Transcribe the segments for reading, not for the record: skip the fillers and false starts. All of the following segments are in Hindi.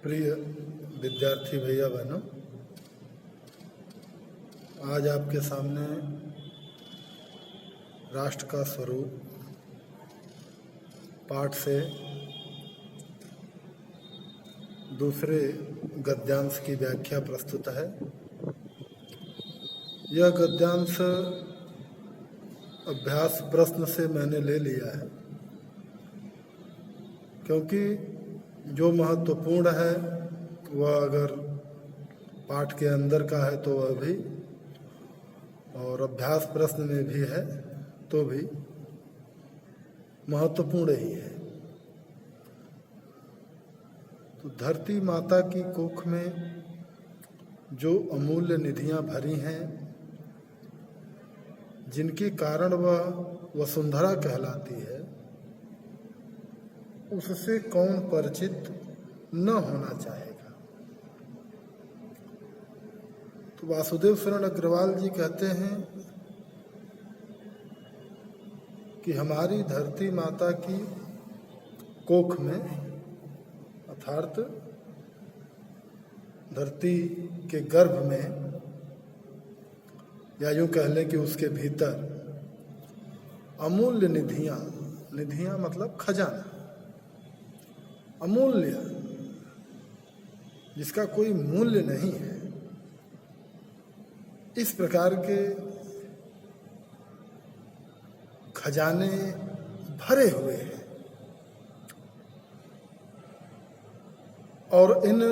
प्रिय विद्यार्थी भैया बहनों, आज आपके सामने राष्ट्र का स्वरूप पाठ से दूसरे गद्यांश की व्याख्या प्रस्तुत है। यह गद्यांश अभ्यास प्रश्न से मैंने ले लिया है, क्योंकि जो महत्वपूर्ण है वह अगर पाठ के अंदर का है तो वह भी, और अभ्यास प्रश्न में भी है तो भी महत्वपूर्ण ही है। तो धरती माता की कोख में जो अमूल्य निधियां भरी हैं, जिनके कारण वह वसुंधरा कहलाती है, उससे कौन परिचित न होना चाहेगा। तो वासुदेव शरण अग्रवाल जी कहते हैं कि हमारी धरती माता की कोख में, अर्थात धरती के गर्भ में, या यूं कह लें कि उसके भीतर अमूल्य निधियां मतलब खजाना, अमूल्य, जिसका कोई मूल्य नहीं है, इस प्रकार के खजाने भरे हुए हैं। और इन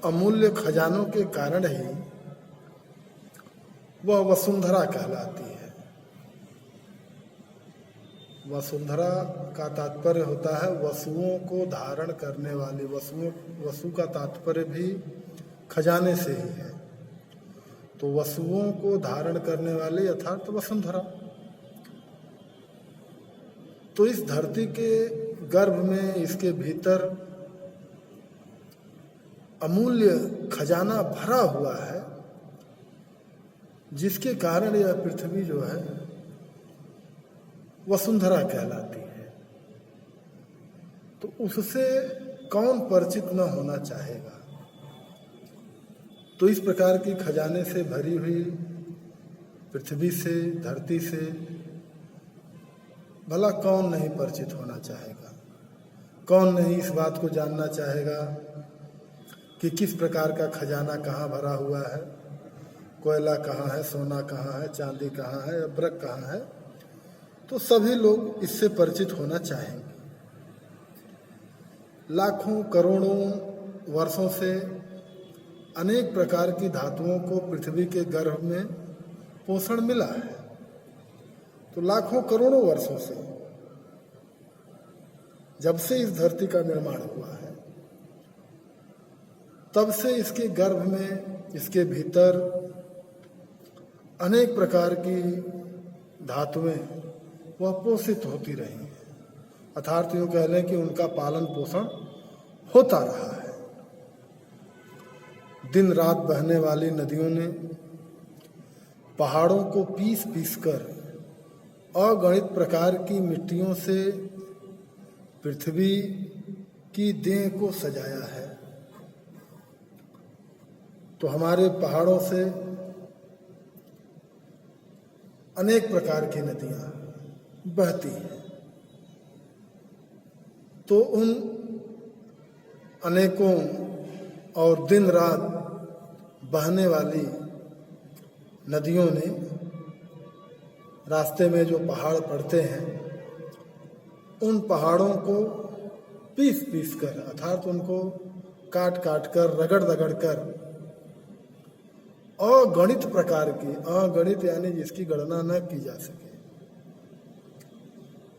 अमूल्य खजानों के कारण ही वह वसुंधरा कहलाती है। वसुंधरा का तात्पर्य होता है वसुओं को धारण करने वाली। वसु का तात्पर्य भी खजाने से ही है। तो वसुओं को धारण करने वाली अर्थात वसुंधरा। तो इस धरती के गर्भ में, इसके भीतर अमूल्य खजाना भरा हुआ है, जिसके कारण यह पृथ्वी जो है वसुंधरा कहलाती है। तो उससे कौन परिचित न होना चाहेगा। तो इस प्रकार की खजाने से भरी हुई पृथ्वी से, धरती से भला कौन नहीं परिचित होना चाहेगा। कौन नहीं इस बात को जानना चाहेगा कि किस प्रकार का खजाना कहाँ भरा हुआ है, कोयला कहाँ है, सोना कहाँ है, चांदी कहाँ है, अब्रक कहाँ है। तो सभी लोग इससे परिचित होना चाहेंगे। लाखों करोड़ों वर्षों से अनेक प्रकार की धातुओं को पृथ्वी के गर्भ में पोषण मिला है। तो लाखों करोड़ों वर्षों से, जब से इस धरती का निर्माण हुआ है, तब से इसके गर्भ में, इसके भीतर अनेक प्रकार की धातुएं वह पोषित होती रही हैं। अर्थात यूं कह लें कि उनका पालन पोषण होता रहा है। दिन रात बहने वाली नदियों ने पहाड़ों को पीस पीस कर अगणित प्रकार की मिट्टियों से पृथ्वी की देह को सजाया है। तो हमारे पहाड़ों से अनेक प्रकार की नदियां बहती हैं। तो उन अनेकों और दिन रात बहने वाली नदियों ने रास्ते में जो पहाड़ पड़ते हैं, उन पहाड़ों को पीस पीस कर, अर्थात उनको काट काट कर, रगड़ रगड़ कर अगणित प्रकार की, अगणित यानी जिसकी गणना न की जा सके,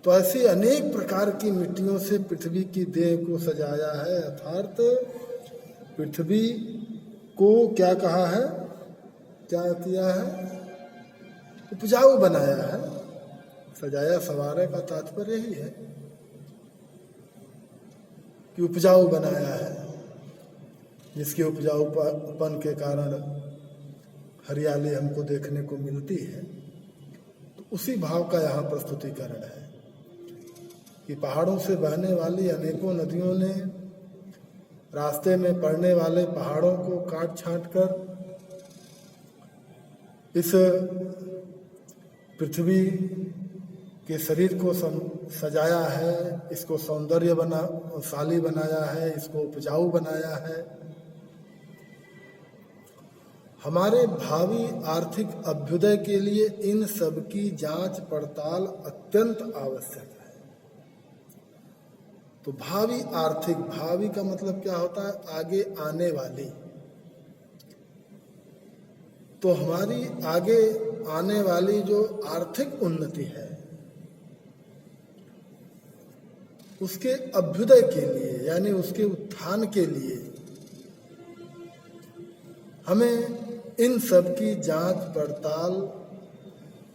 तो ऐसी अनेक प्रकार की मिट्टियों से पृथ्वी की देह को सजाया है। अर्थात पृथ्वी को क्या कहा है, क्या किया है, उपजाऊ बनाया है। सजाया सवारे का तात्पर्य ही है कि उपजाऊ बनाया है, जिसके उपजाऊपन के कारण हरियाली हमको देखने को मिलती है। तो उसी भाव का यहाँ प्रस्तुतिकरण है कि पहाड़ों से बहने वाली अनेकों नदियों ने रास्ते में पड़ने वाले पहाड़ों को काट छांट कर इस पृथ्वी के शरीर को सजाया है, इसको सौंदर्यशाली बनाया है, इसको उपजाऊ बनाया है। हमारे भावी आर्थिक अभ्युदय के लिए इन सब की जांच पड़ताल अत्यंत आवश्यक है। तो भावी आर्थिक, भावी का मतलब क्या होता है? आगे आने वाली। तो हमारी आगे आने वाली जो आर्थिक उन्नति है उसके अभ्युदय के लिए, यानी उसके उत्थान के लिए हमें इन सब की जांच पड़ताल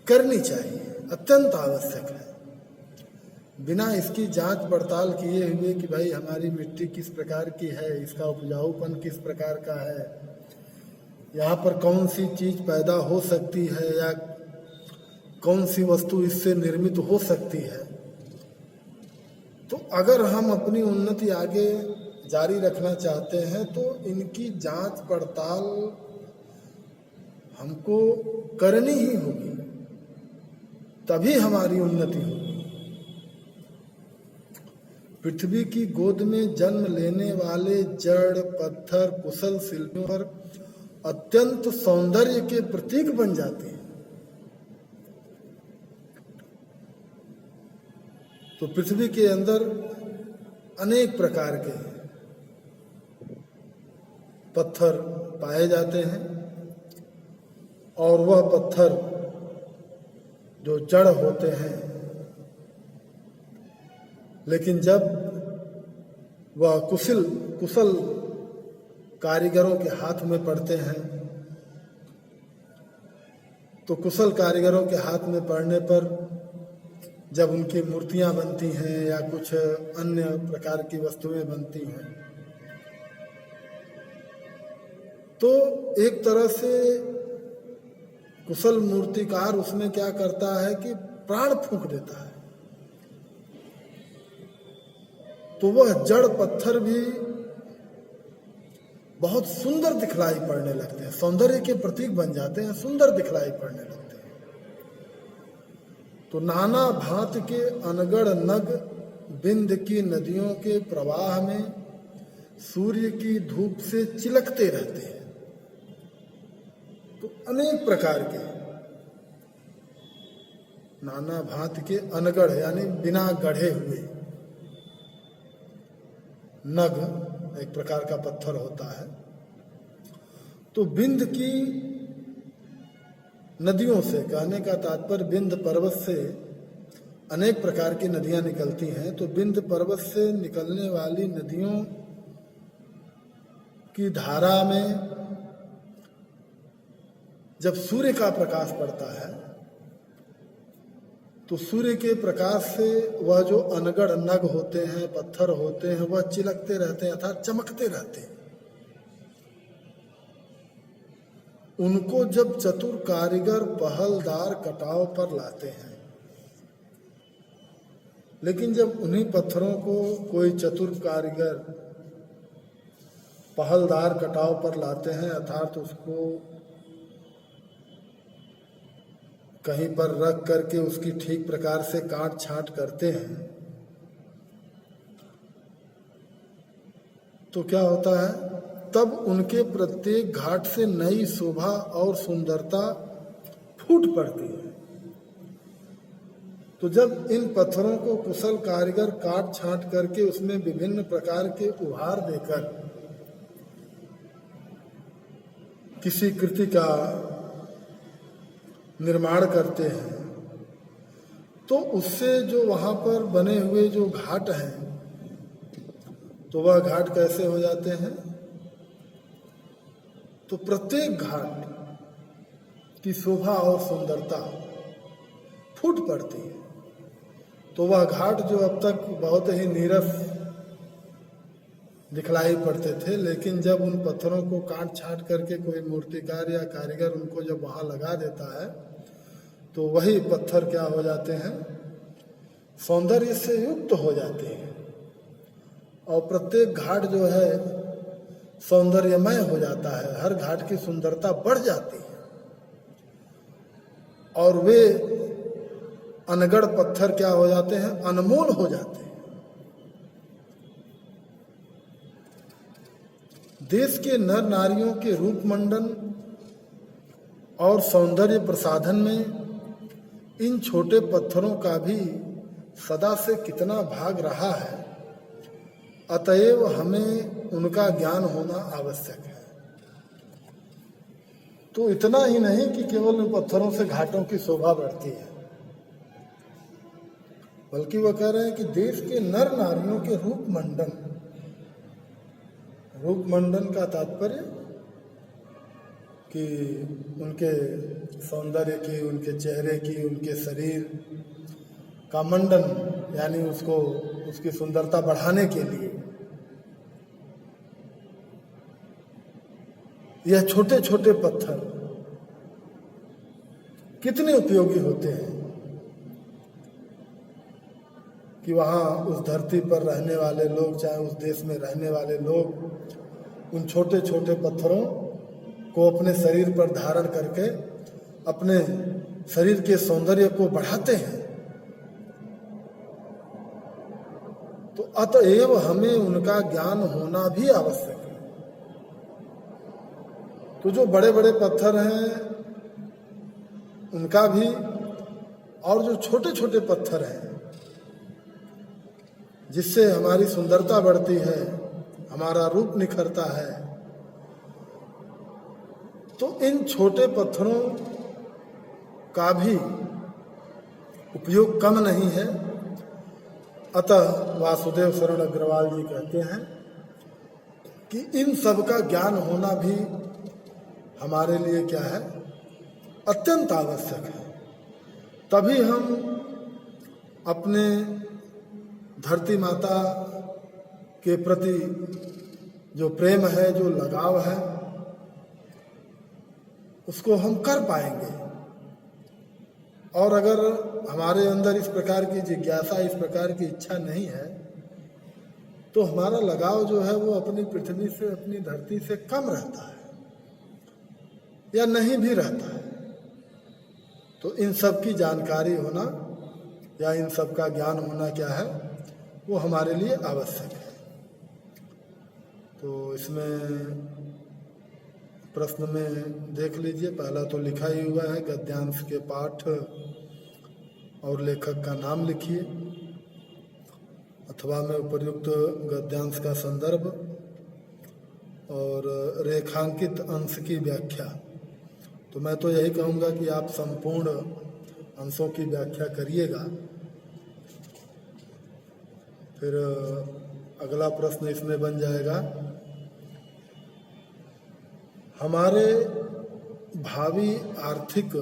करनी चाहिए, अत्यंत आवश्यक है। बिना इसकी जांच पड़ताल किए हुए कि भाई हमारी मिट्टी किस प्रकार की है, इसका उपजाऊपन किस प्रकार का है, यहाँ पर कौन सी चीज पैदा हो सकती है या कौन सी वस्तु इससे निर्मित हो सकती है, तो अगर हम अपनी उन्नति आगे जारी रखना चाहते हैं तो इनकी जांच पड़ताल हमको करनी ही होगी, तभी हमारी उन्नति होगी। पृथ्वी की गोद में जन्म लेने वाले जड़ पत्थर कुशल शिल्पियों पर अत्यंत सौंदर्य के प्रतीक बन जाते हैं। तो पृथ्वी के अंदर अनेक प्रकार के पत्थर पाए जाते हैं और वह पत्थर जो जड़ होते हैं, लेकिन जब वह कुशल कारीगरों के हाथ में पड़ते हैं तो कुशल कारीगरों के हाथ में पड़ने पर जब उनकी मूर्तियां बनती हैं या कुछ अन्य प्रकार की वस्तुएं बनती हैं तो एक तरह से कुशल मूर्तिकार उसमें क्या करता है कि प्राण फूंक देता है। तो वह जड़ पत्थर भी बहुत सुंदर दिखलाई पड़ने लगते हैं, सौंदर्य के प्रतीक बन जाते हैं, सुंदर दिखलाई पड़ने लगते हैं। तो नाना भांति के अनगढ़ नग बिंद की नदियों के प्रवाह में सूर्य की धूप से चिलकते रहते हैं। तो अनेक प्रकार के नाना भांति के अनगढ़ यानी बिना गढ़े हुए, नग एक प्रकार का पत्थर होता है। तो बिंद की नदियों से, कहने का तात्पर्य बिंद पर्वत से अनेक प्रकार की नदियां निकलती हैं। तो बिंद पर्वत से निकलने वाली नदियों की धारा में जब सूर्य का प्रकाश पड़ता है तो सूर्य के प्रकाश से वह जो अनगढ़ नग होते हैं, पत्थर होते हैं, वह चिलकते रहते हैं अर्थात चमकते रहते हैं। उनको जब चतुर कारीगर पहलदार कटाव पर लाते हैं, लेकिन जब उन्हीं पत्थरों को कोई चतुर कारीगर पहलदार कटाव पर लाते हैं अर्थात उसको कहीं पर रख करके उसकी ठीक प्रकार से काट छांट करते हैं तो क्या होता है, तब उनके प्रत्येक घाट से नई शोभा और सुंदरता फूट पड़ती है। तो जब इन पत्थरों को कुशल कारीगर काट छांट करके उसमें विभिन्न प्रकार के उपहार देकर किसी कृति का निर्माण करते हैं तो उससे जो वहां पर बने हुए जो घाट हैं तो वह घाट कैसे हो जाते हैं, तो प्रत्येक घाट की शोभा और सुंदरता फूट पड़ती है। तो वह घाट जो अब तक बहुत ही नीरस दिखलाई पड़ते थे, लेकिन जब उन पत्थरों को काट छाट करके कोई मूर्तिकार या कारीगर उनको जब वहां लगा देता है तो वही पत्थर क्या हो जाते हैं, सौंदर्य से युक्त हो जाते हैं। और प्रत्येक घाट जो है सौंदर्यमय हो जाता है, हर घाट की सुंदरता बढ़ जाती है। और वे अनगढ़ पत्थर क्या हो जाते हैं, अनमोल हो जाते हैं। देश के नर नारियों के रूप मंडन और सौंदर्य प्रसाधन में इन छोटे पत्थरों का भी सदा से कितना भाग रहा है, अतएव हमें उनका ज्ञान होना आवश्यक है। तो इतना ही नहीं कि केवल इन पत्थरों से घाटों की शोभा बढ़ती है, बल्कि वह कह रहे हैं कि देश के नर नारियों के रूप मंडन, रूप मंडन का तात्पर्य कि उनके सौंदर्य की, उनके चेहरे की, उनके शरीर का मंडन, यानी उसको, उसकी सुंदरता बढ़ाने के लिए यह छोटे छोटे पत्थर कितने उपयोगी होते हैं कि वहाँ उस धरती पर रहने वाले लोग, चाहे उस देश में रहने वाले लोग, उन छोटे छोटे पत्थरों को अपने शरीर पर धारण करके अपने शरीर के सौंदर्य को बढ़ाते हैं। तो अतएव हमें उनका ज्ञान होना भी आवश्यक है। तो जो बड़े बड़े पत्थर हैं उनका भी, और जो छोटे छोटे पत्थर हैं जिससे हमारी सुंदरता बढ़ती है, हमारा रूप निखरता है, तो इन छोटे पत्थरों का भी उपयोग कम नहीं है। अतः वासुदेव शरण अग्रवाल जी कहते हैं कि इन सब का ज्ञान होना भी हमारे लिए क्या है, अत्यंत आवश्यक है। तभी हम अपने धरती माता के प्रति जो प्रेम है, जो लगाव है, उसको हम कर पाएंगे। और अगर हमारे अंदर इस प्रकार की जिज्ञासा, इस प्रकार की इच्छा नहीं है, तो हमारा लगाव जो है वो अपनी पृथ्वी से, अपनी धरती से कम रहता है या नहीं भी रहता है। तो इन सब की जानकारी होना या इन सब का ज्ञान होना क्या है, वो हमारे लिए आवश्यक है। तो इसमें प्रश्न में देख लीजिए, पहला तो लिखा ही हुआ है गद्यांश के पाठ और लेखक का नाम लिखिए, अथवा में उपर्युक्त गद्यांश का संदर्भ और रेखांकित अंश की व्याख्या। तो मैं तो यही कहूँगा कि आप संपूर्ण अंशों की व्याख्या करिएगा। फिर अगला प्रश्न इसमें बन जाएगा, हमारे भावी आर्थिक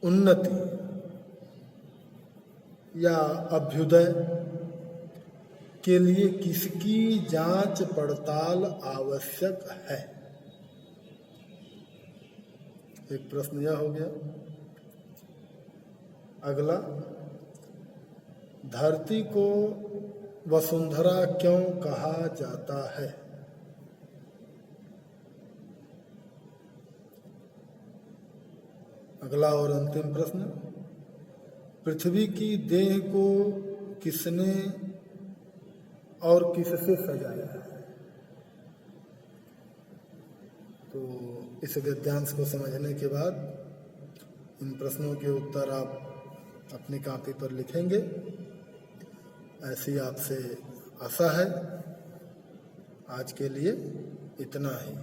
उन्नति या अभ्युदय के लिए किसकी जांच पड़ताल आवश्यक है। एक प्रश्न यह हो गया। अगला, धरती को वसुंधरा क्यों कहा जाता है। अगला और अंतिम प्रश्न, पृथ्वी की देह को किसने और किससे सजाया है। तो इस गद्यांश को समझने के बाद इन प्रश्नों के उत्तर आप अपनी कॉपी पर लिखेंगे, ऐसी आपसे आशा है। आज के लिए इतना ही।